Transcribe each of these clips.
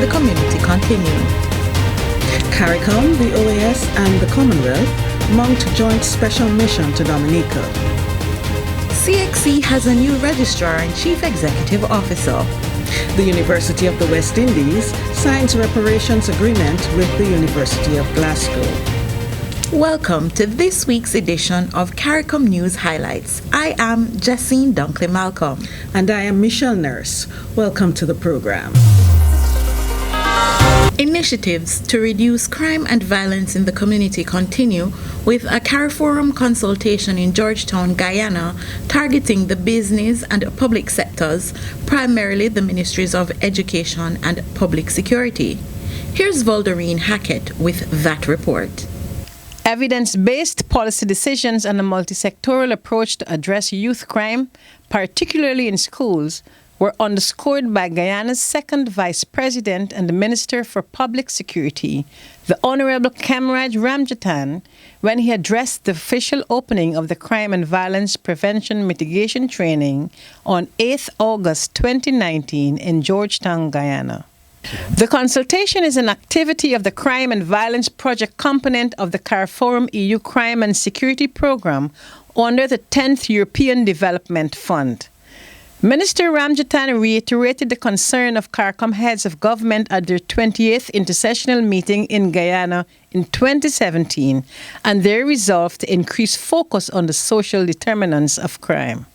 the community continue. CARICOM, the OAS and the Commonwealth mount joint special mission to Dominica. CXC has a new Registrar and Chief Executive Officer. The University of the West Indies signs reparations agreement with the University of Glasgow. Welcome to this week's edition of CARICOM News Highlights. I am Jessine Dunkley-Malcolm. And I am Michelle Nurse. Welcome to the program. Initiatives to reduce crime and violence in the community continue with a CARIForum consultation in Georgetown, Guyana, targeting the business and public sectors, primarily the Ministries of Education and Public Security. Here's Valderine Hackett with that report. Evidence-based policy decisions and a multi-sectoral approach to address youth crime, particularly in schools, were underscored by Guyana's second Vice President and the Minister for Public Security, the Honorable Kamraj Ramjatan, when he addressed the official opening of the Crime and Violence Prevention Mitigation Training on 8 August 2019 in Georgetown, Guyana. The consultation is an activity of the Crime and Violence Project component of the CARIForum EU Crime and Security Programme under the 10th European Development Fund. Minister Ramjatan reiterated the concern of CARICOM heads of government at their 28th intersessional meeting in Guyana in 2017 and their resolve to increase focus on the social determinants of crime.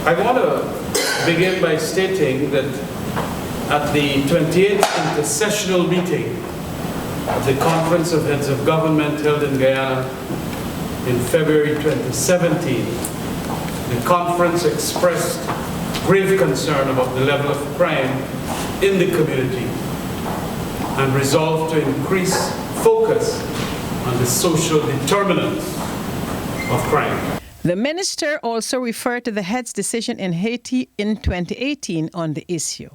I want to begin by stating that at the 28th intersessional meeting of the Conference of Heads of Government held in Guyana in February 2017, the conference expressed grave concern about the level of crime in the community and resolved to increase focus on the social determinants of crime. The minister also referred to the heads' decision in Haiti in 2018 on the issue.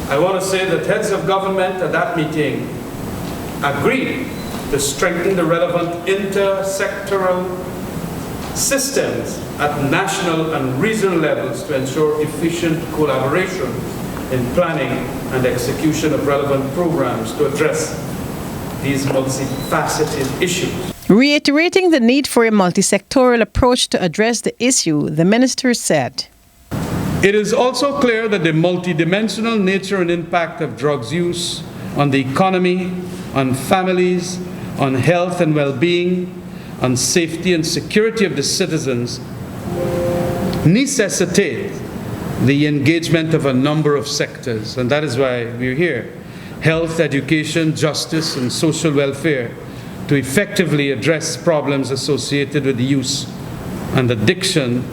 I want to say that heads of government at that meeting agreed to strengthen the relevant intersectoral systems at national and regional levels to ensure efficient collaboration in planning and execution of relevant programs to address these multifaceted issues. Reiterating the need for a multi-sectoral approach to address the issue, the minister said, "It is also clear that the multidimensional nature and impact of drugs use on the economy, on families, on health and well-being, on safety and security of the citizens necessitate the engagement of a number of sectors, and that is why we're here. Health, education, justice, and social welfare to effectively address problems associated with the use and addiction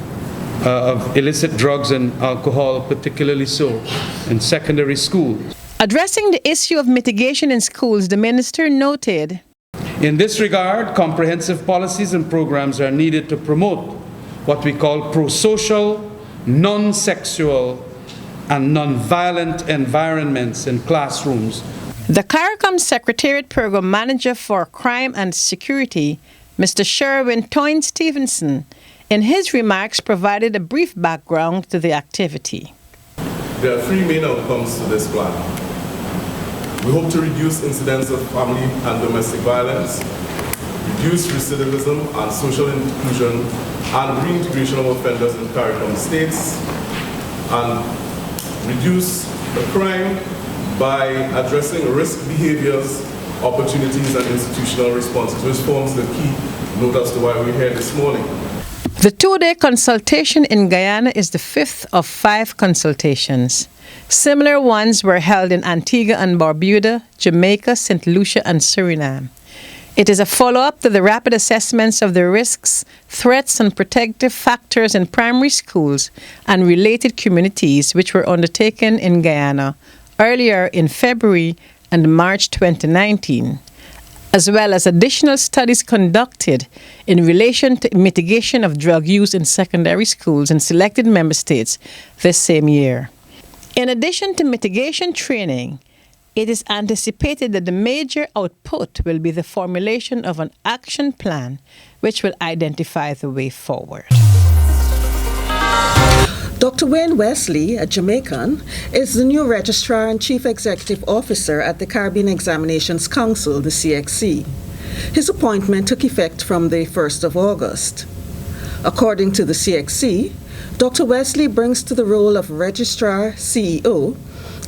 of illicit drugs and alcohol, particularly so in secondary schools." Addressing the issue of mitigation in schools, the minister noted, "In this regard, comprehensive policies and programs are needed to promote what we call pro-social, non-sexual, and non-violent environments in classrooms." The CARICOM Secretariat Program Manager for Crime and Security, Mr. Sherwin Toyne Stevenson, in his remarks provided a brief background to the activity. There are three main outcomes to this plan. We hope to reduce incidents of family and domestic violence, reduce recidivism and social inclusion and reintegration of offenders in CARICOM states, and reduce the crime by addressing risk behaviors, opportunities, and institutional responses, which forms the key note as to why we're here this morning. The two-day consultation in Guyana is the fifth of 5 consultations. Similar ones were held in Antigua and Barbuda, Jamaica, St. Lucia, and Suriname. It is a follow-up to the rapid assessments of the risks, threats, and protective factors in primary schools and related communities which were undertaken in Guyana earlier in February and March 2019, as well as additional studies conducted in relation to mitigation of drug use in secondary schools in selected member states this same year. In addition to mitigation training, it is anticipated that the major output will be the formulation of an action plan which will identify the way forward. Dr. Wayne Wesley, a Jamaican, is the new Registrar and Chief Executive Officer at the Caribbean Examinations Council, the CXC. His appointment took effect from the 1st of August. According to the CXC, Dr. Wesley brings to the role of Registrar CEO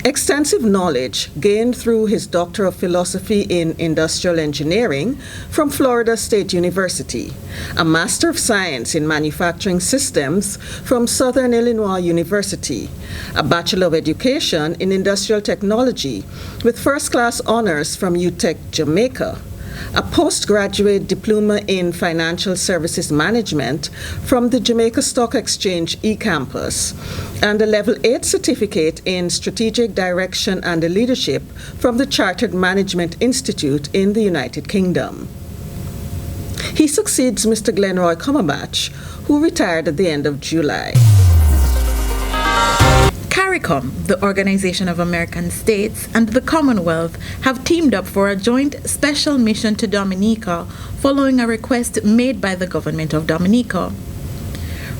extensive knowledge gained through his Doctor of Philosophy in Industrial Engineering from Florida State University, a Master of Science in Manufacturing Systems from Southern Illinois University, a Bachelor of Education in Industrial Technology with first-class honors from UTech Jamaica, a postgraduate diploma in Financial Services Management from the Jamaica Stock Exchange eCampus, and a Level 8 certificate in Strategic Direction and Leadership from the Chartered Management Institute in the United Kingdom. He succeeds Mr. Glenroy Cumberbatch, who retired at the end of July. CARICOM, the Organization of American States, and the Commonwealth have teamed up for a joint special mission to Dominica following a request made by the government of Dominica.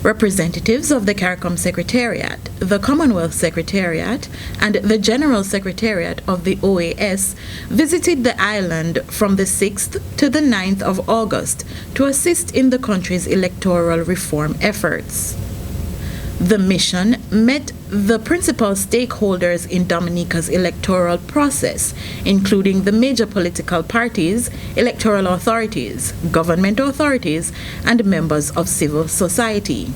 Representatives of the CARICOM Secretariat, the Commonwealth Secretariat, and the General Secretariat of the OAS visited the island from the 6th to the 9th of August to assist in the country's electoral reform efforts. The mission met the principal stakeholders in Dominica's electoral process, including the major political parties, electoral authorities, government authorities, and members of civil society.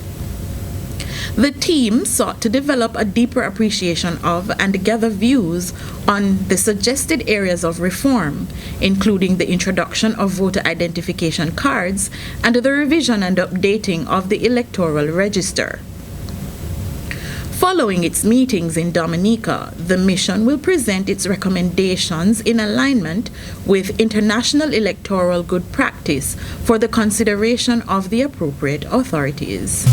The team sought to develop a deeper appreciation of and gather views on the suggested areas of reform, including the introduction of voter identification cards and the revision and updating of the electoral register. Following its meetings in Dominica, the mission will present its recommendations in alignment with international electoral good practice for the consideration of the appropriate authorities.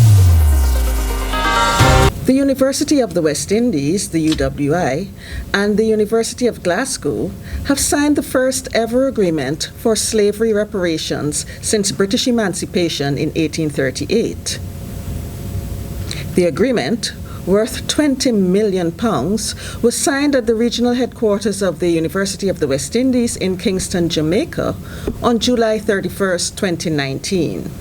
The University of the West Indies, the UWI, and the University of Glasgow have signed the first ever agreement for slavery reparations since British emancipation in 1838. The agreement, worth £20 million, was signed at the regional headquarters of the University of the West Indies in Kingston, Jamaica, on July 31, 2019.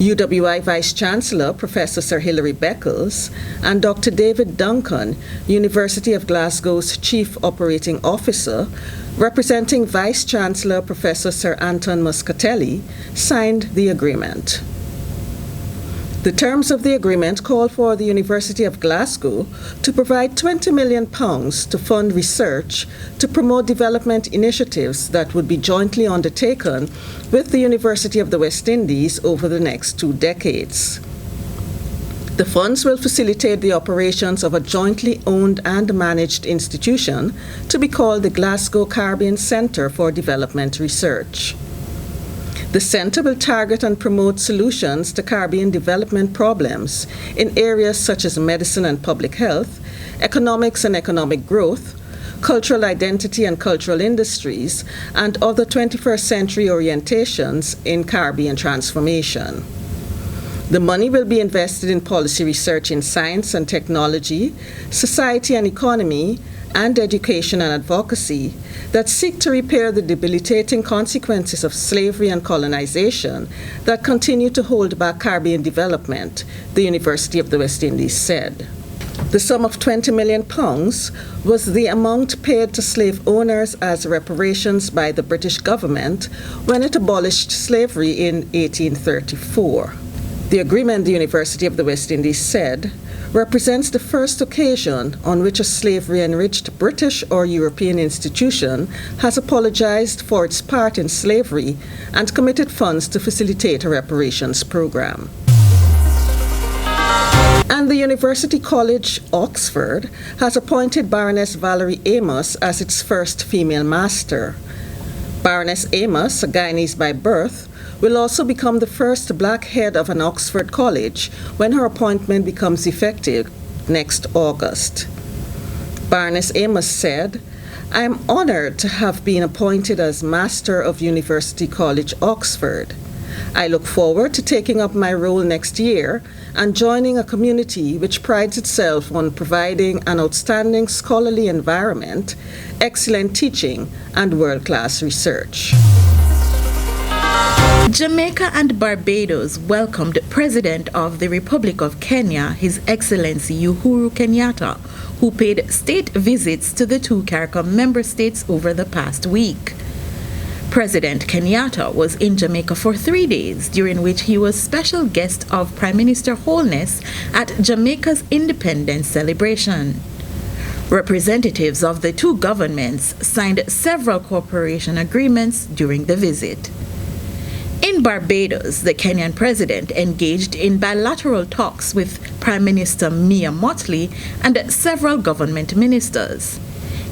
UWI Vice-Chancellor Professor Sir Hilary Beckles and Dr. David Duncan, University of Glasgow's Chief Operating Officer, representing Vice-Chancellor Professor Sir Anton Muscatelli, signed the agreement. The terms of the agreement call for the University of Glasgow to provide £20 million to fund research to promote development initiatives that would be jointly undertaken with the University of the West Indies over the next 2 decades. The funds will facilitate the operations of a jointly owned and managed institution to be called the Glasgow Caribbean Centre for Development Research. The Centre will target and promote solutions to Caribbean development problems in areas such as medicine and public health, economics and economic growth, cultural identity and cultural industries, and other 21st century orientations in Caribbean transformation. The money will be invested in policy research in science and technology, society and economy, and education and advocacy that seek to repair the debilitating consequences of slavery and colonization that continue to hold back Caribbean development, the University of the West Indies said. The sum of £20 million was the amount paid to slave owners as reparations by the British government when it abolished slavery in 1834. The agreement, the University of the West Indies said, represents the first occasion on which a slavery-enriched British or European institution has apologized for its part in slavery and committed funds to facilitate a reparations program. And the University College, Oxford, has appointed Baroness Valerie Amos as its first female master. Baroness Amos, a Guyanese by birth, will also become the first black head of an Oxford college when her appointment becomes effective next August. Baroness Amos said, "I am honored to have been appointed as Master of University College, Oxford. I look forward to taking up my role next year and joining a community which prides itself on providing an outstanding scholarly environment, excellent teaching, and world-class research. Jamaica and Barbados welcomed President of the Republic of Kenya, His Excellency Uhuru Kenyatta, who paid state visits to the two CARICOM member states over the past week. President Kenyatta was in Jamaica for 3 days, during which he was special guest of Prime Minister Holness at Jamaica's independence celebration. Representatives of the two governments signed several cooperation agreements during the visit. In Barbados, the Kenyan president engaged in bilateral talks with Prime Minister Mia Mottley and several government ministers.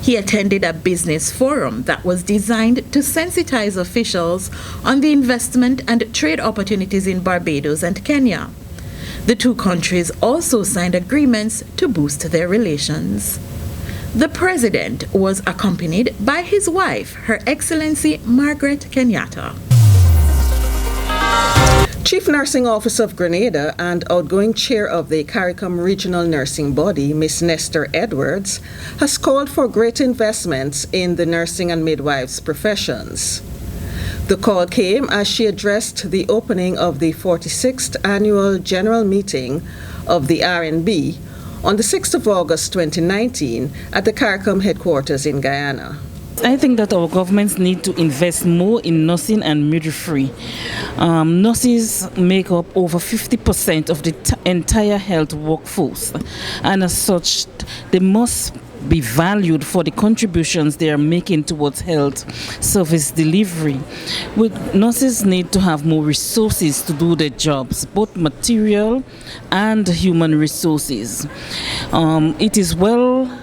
He attended a business forum that was designed to sensitize officials on the investment and trade opportunities in Barbados and Kenya. The two countries also signed agreements to boost their relations. The president was accompanied by his wife, Her Excellency Margaret Kenyatta. Chief Nursing Officer of Grenada and outgoing chair of the CARICOM regional nursing body, Ms. Nestor Edwards, has called for greater investments in the nursing and midwives professions. The call came as she addressed the opening of the 46th annual general meeting of the RNB on the 6th of August 2019 at the CARICOM headquarters in Guyana. I think that our governments need to invest more in nursing and midwifery. Nurses make up over 50% of the entire health workforce, and as such, they must be valued for the contributions they are making towards health service delivery. Nurses need to have more resources to do their jobs, both material and human resources. It is well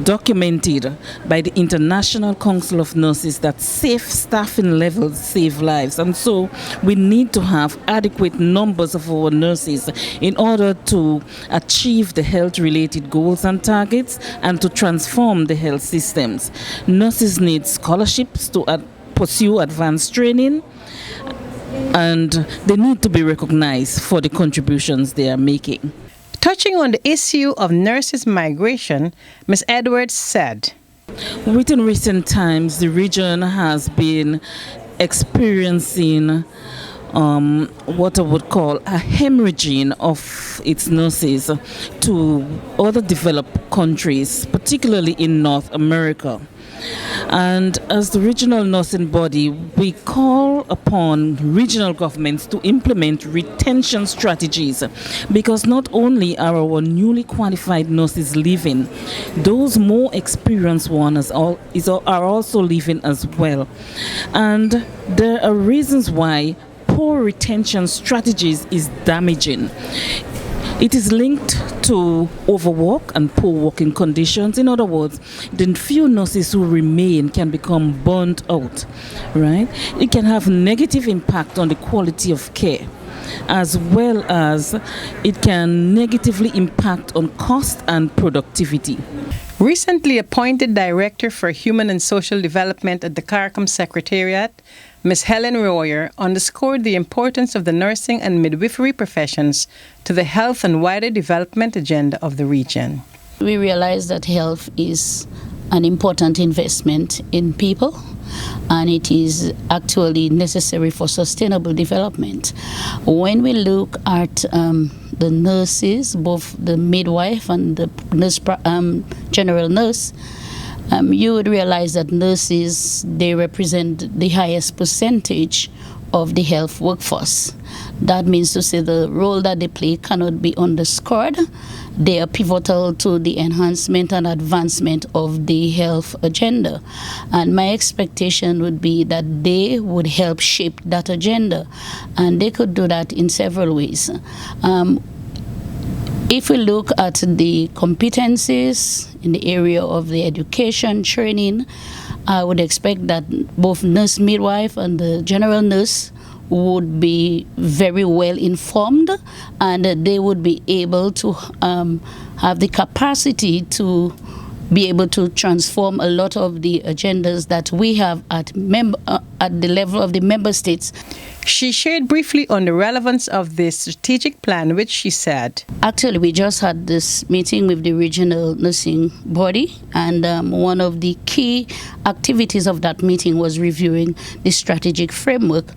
documented by the International Council of Nurses that safe staffing levels save lives, and so we need to have adequate numbers of our nurses in order to achieve the health-related goals and targets and to transform the health systems. Nurses need scholarships to pursue advanced training, and they need to be recognized for the contributions they are making. Touching on the issue of nurses' migration, Ms. Edwards said, within recent times, the region has been experiencing what I would call a hemorrhaging of its nurses to other developed countries, particularly in North America. And as the regional nursing body, we call upon regional governments to implement retention strategies, because not only are our newly qualified nurses leaving, those more experienced ones are also leaving as well. And there are reasons why poor retention strategies is damaging. It is linked to overwork and poor working conditions. In other words, the few nurses who remain can become burnt out, right? It can have negative impact on the quality of care, as well as it can negatively impact on cost and productivity. Recently appointed Director for Human and Social Development at the CARICOM Secretariat, Ms. Helen Royer, underscored the importance of the nursing and midwifery professions to the health and wider development agenda of the region. We realize that health is an important investment in people, and it is actually necessary for sustainable development. When we look at the nurses, both the midwife and the nurse, general nurse, you would realize that nurses, they represent the highest percentage of the health workforce. That means to say the role that they play cannot be underscored. They are pivotal to the enhancement and advancement of the health agenda. And my expectation would be that they would help shape that agenda. And they could do that in several ways. If we look at the competencies in the area of the education training, I would expect that both nurse midwife and the general nurse would be very well informed, and they would be able to have the capacity to be able to transform a lot of the agendas that we have at at the level of the member states. She shared briefly on the relevance of this strategic plan, which she said, actually, we just had this meeting with the regional nursing body, and one of the key activities of that meeting was reviewing the strategic framework.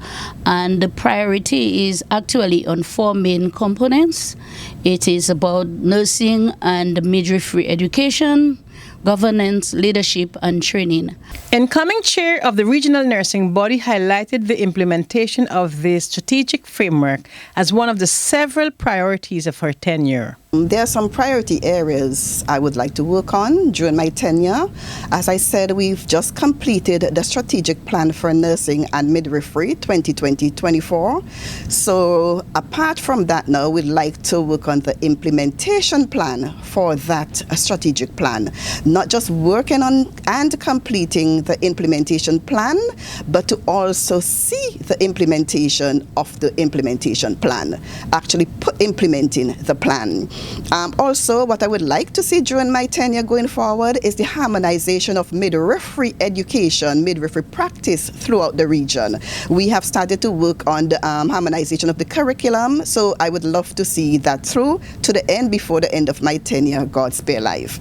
And the priority is actually on 4 main components. It is about nursing and midwifery education, governance, leadership, and training. Incoming chair of the regional nursing body highlighted the implementation of the strategic framework as one of the several priorities of her tenure. There are some priority areas I would like to work on during my tenure. As I said, we've just completed the strategic plan for nursing and midwifery 2020-24. So apart from that now, we'd like to work on the implementation plan for that strategic plan. Not just working on and completing the implementation plan, but to also see the implementation of the implementation plan, actually implementing the plan. Also, what I would like to see during my tenure going forward is the harmonization of midwifery education, midwifery practice throughout the region. We have started to work on the harmonization of the curriculum, so I would love to see that through to the end before the end of my tenure, God spare life.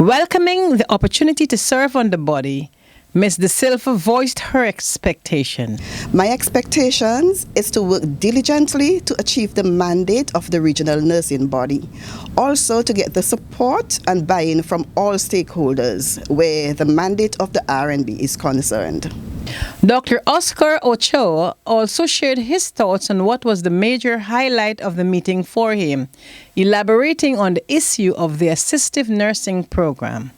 Welcoming the opportunity to serve on the body, Ms. De Silva voiced her expectation. My expectations is to work diligently to achieve the mandate of the regional nursing body. Also to get the support and buy-in from all stakeholders where the mandate of the R&B is concerned. Dr. Oscar Ochoa also shared his thoughts on what was the major highlight of the meeting for him, elaborating on the issue of the assistive nursing program.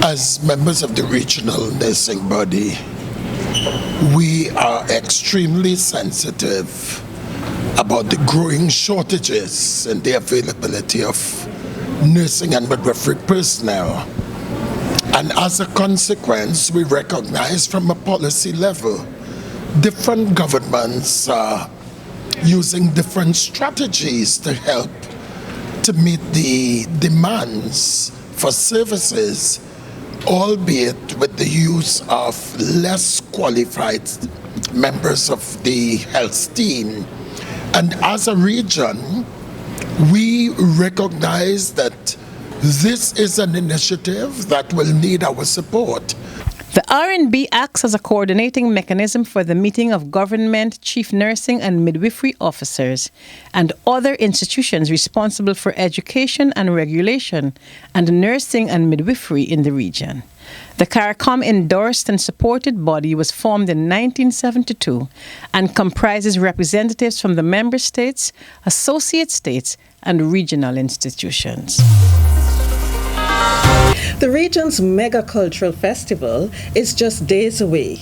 As members of the regional nursing body, we are extremely sensitive about the growing shortages and the availability of nursing and midwifery personnel. And as a consequence, we recognize from a policy level, different governments are using different strategies to help to meet the demands for services, albeit with the use of less qualified members of the health team. And as a region, we recognize that this is an initiative that will need our support. The R&B acts as a coordinating mechanism for the meeting of government, chief nursing and midwifery officers, and other institutions responsible for education and regulation and nursing and midwifery in the region. The CARICOM endorsed and supported body was formed in 1972 and comprises representatives from the member states, associate states, and regional institutions. The region's mega cultural festival is just days away.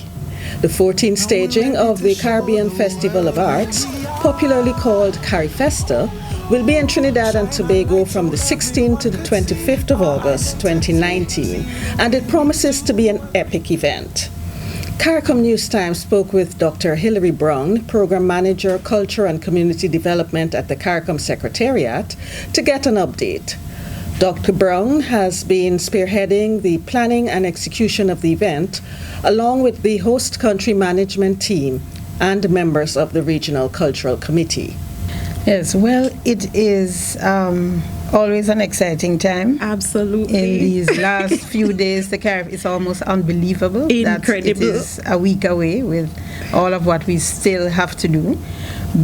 The 14th staging of the Caribbean Festival of Arts, popularly called Carifesta, will be in Trinidad and Tobago from the 16th to the 25th of August 2019, and it promises to be an epic event. CARICOM News Time spoke with Dr. Hilary Brown, Program Manager, Culture and Community Development at the CARICOM Secretariat, to get an update. Dr. Brown has been spearheading the planning and execution of the event, along with the host country management team and members of the Regional Cultural Committee. Yes, well, it is always an exciting time. Absolutely. In these last few days, it's almost unbelievable. Incredible. That it is a week away with all of what we still have to do.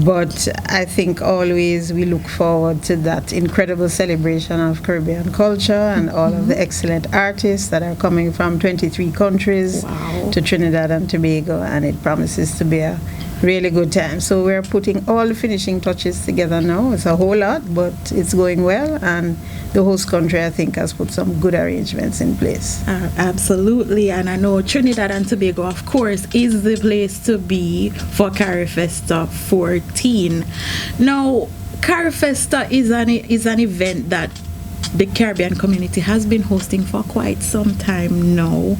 But I think always we look forward to that incredible celebration of Caribbean culture and all of the excellent artists that are coming from 23 countries to Trinidad and Tobago, and it promises to be a really good time. So we're putting all the finishing touches together now. It's a whole lot, but it's going well, and the host country, I think, has put some good arrangements in place. Absolutely, and I know Trinidad and Tobago, of course, is the place to be for Carifesta 14. Now, Carifesta is an event that the Caribbean community has been hosting for quite some time now,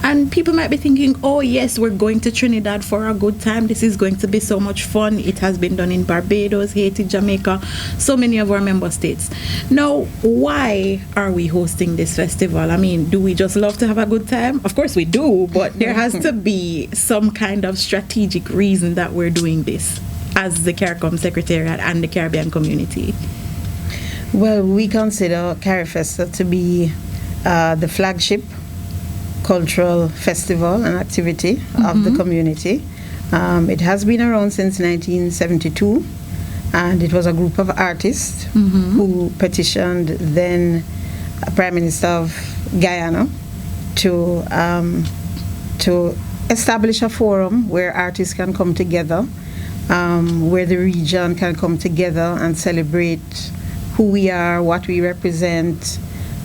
And people might be thinking, oh yes, we're going to Trinidad for a good time. This is going to be so much fun. It has been done in Barbados, Haiti, Jamaica, so many of our member states. Now, why are we hosting this festival? I mean, do we just love to have a good time? Of course we do, but there has to be some kind of strategic reason that we're doing this as the CARICOM Secretariat and the Caribbean community. Well, we consider Carifesta to be the flagship cultural festival and activity of the community. It has been around since 1972, and it was a group of artists who petitioned then Prime Minister of Guyana to establish a forum where artists can come together, where the region can come together and celebrate who we are, what we represent,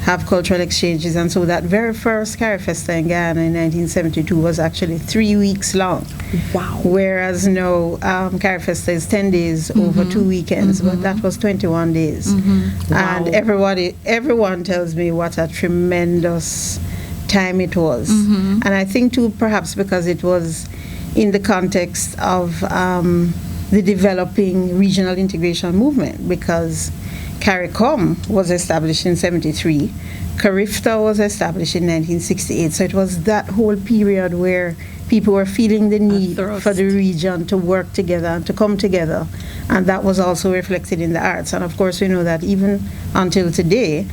have cultural exchanges. And so that very first Carifesta in Guyana in 1972 was actually 3 weeks long. Wow. Whereas now Carifesta is 10 days over 2 weekends, but that was 21 days. And everyone tells me what a tremendous time it was. And I think too, perhaps because it was in the context of the developing regional integration movement, because CARICOM was established in 73, Carifesta was established in 1968, so it was that whole period where people were feeling the need for the region to work together and to come together, and that was also reflected in the arts. And of course we know that even until today,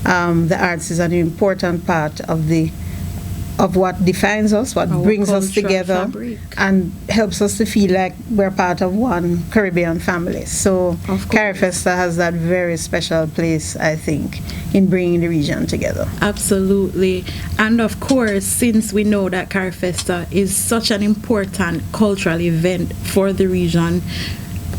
the arts is an important part of what defines us, what brings us together, and helps us to feel like we're part of one Caribbean family. So Carifesta has that very special place, I think, in bringing the region together. Absolutely. And of course, since we know that Carifesta is such an important cultural event for the region,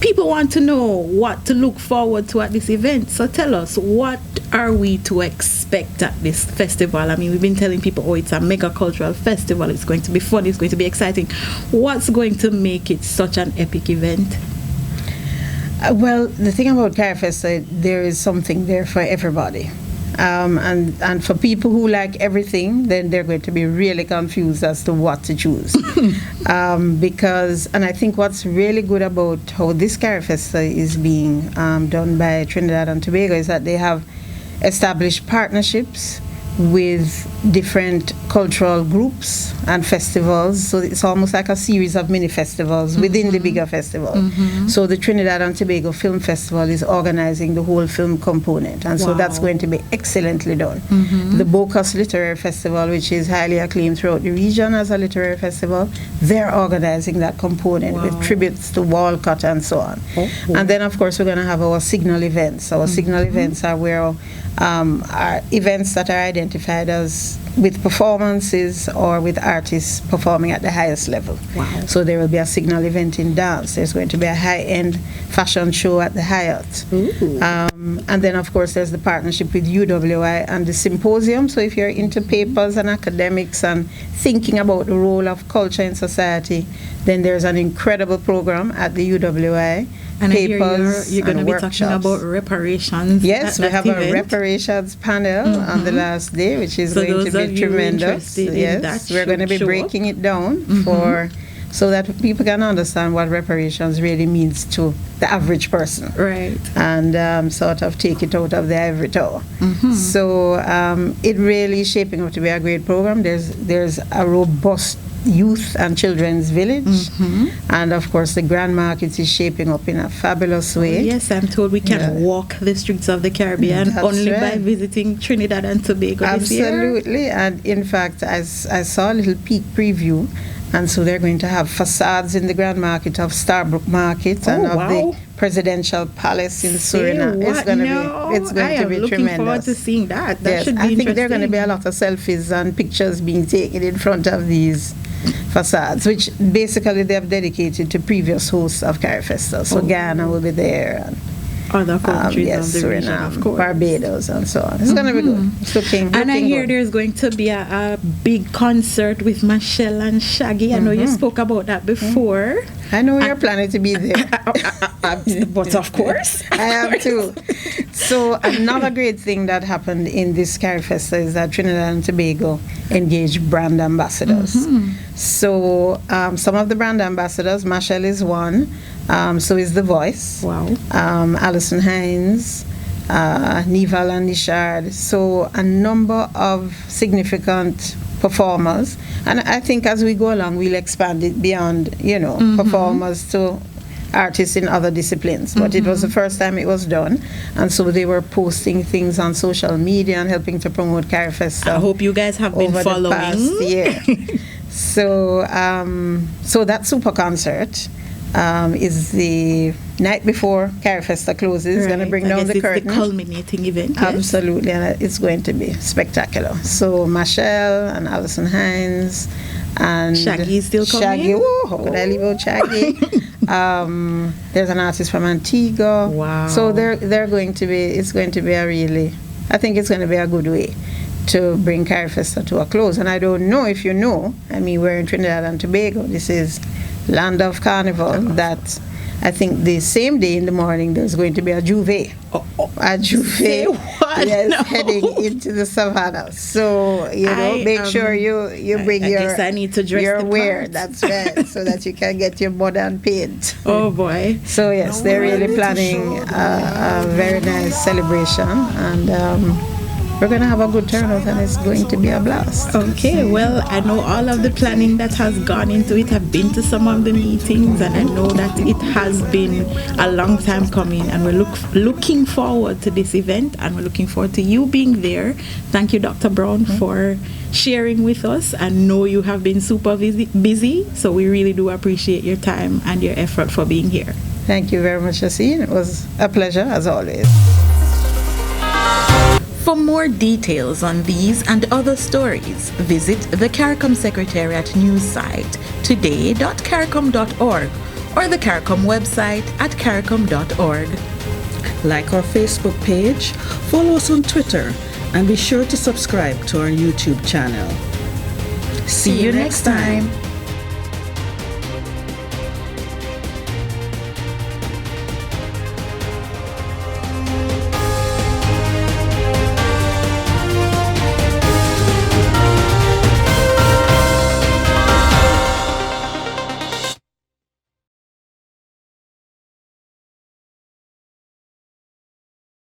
people want to know what to look forward to at this event. So tell us, what are we to expect at this festival? I mean, we've been telling people, oh, it's a mega cultural festival. It's going to be fun. It's going to be exciting. What's going to make it such an epic event? Well, the thing about Carifesta, there is something there for everybody. And for people who like everything, then they're going to be really confused as to what to choose. Because I think what's really good about how this Carifesta is being done by Trinidad and Tobago is that they have established partnerships with different cultural groups and festivals. So it's almost like a series of mini festivals within the bigger festival. So the Trinidad and Tobago Film Festival is organizing the whole film component, and so that's going to be excellently done. The Bocas Literary Festival, which is highly acclaimed throughout the region as a literary festival, they're organizing that component with tributes to Walcott and so on. And then of course we're going to have our signal events. Our signal events are where are events that are identified as with performances or with artists performing at the highest level. So there will be a signal event in dance. There's going to be a high-end fashion show at the Hyatt. And then of course there's the partnership with UWI and the symposium. So if you're into papers and academics and thinking about the role of culture in society, then there's an incredible program at the UWI. And papers you're going to be talking about reparations. Yes, we have a reparations panel on the last day, which is going to be tremendous. Yes, we're going to be breaking it down so that people can understand what reparations really means to the average person. And sort of take it out of the ivory tower. So it really is shaping up to be a great program. There's a robust youth and children's village, and of course the Grand Market is shaping up in a fabulous way. Yes, I'm told we can walk the streets of the Caribbean only by visiting Trinidad and Tobago this year. Absolutely, and in fact I saw a little peek preview, and so they're going to have facades in the Grand Market of Starbrook Market and of the Presidential Palace in Suriname. It's going to be tremendous. Looking forward to seeing that. That should be I think there are going to be a lot of selfies and pictures being taken in front of these facades, which basically they have dedicated to previous hosts of Carifesta. So Guyana will be there, Other countries yes, of the region, Suriname, of course. Barbados, and so on. It's going to be good. It's looking And I hear good. there's going to be a big concert with Michelle and Shaggy. I know you spoke about that before. I know you're planning to be there. But of course. I am too. So another great thing that happened in this Carifesta is that Trinidad and Tobago engaged brand ambassadors. So some of the brand ambassadors, Michelle is one, so is The Voice. Wow. Alison Hines, Nival and Nishard. So a number of significant performers, and I think as we go along we'll expand it beyond performers to artists in other disciplines, but it was the first time it was done, and so they were posting things on social media and helping to promote Carifesta. I hope you guys have been over following. the past year. So so that super concert is the night before Carifesta closes. It's going to bring down the curtain. It's the culminating event. Yes? Absolutely, and it's going to be spectacular. So Michelle and Alison Hines and Shaggy is still coming. Shaggy, how could I leave out Shaggy? There's an artist from Antigua. Wow. So they're going to be. It's going to be I think it's going to be a good way to bring Carifesta to a close. And I don't know if you know. I mean, we're in Trinidad and Tobago. This is land of carnival. That I think the same day in the morning there's going to be a juve. A juve, yes, heading into the savannah. So make sure you bring I need to dress your the wear. part. That's right, so that you can get your modern paint. Oh boy! So yes, they're really planning a very nice celebration, and we're going to have a good turnout, and it's going to be a blast. Okay, well, I know all of the planning that has gone into it. I've been to some of the meetings, and I know that it has been a long time coming, and we're looking forward to this event, and we're looking forward to you being there. Thank you, Dr. Brown, for sharing with us. I know you have been super busy, so we really do appreciate your time and your effort for being here. Thank you very much, Yassine. It was a pleasure, as always. For more details on these and other stories, visit the CARICOM Secretariat news site today.caricom.org or the CARICOM website at caricom.org. Like our Facebook page, follow us on Twitter, and be sure to subscribe to our YouTube channel. See you next time.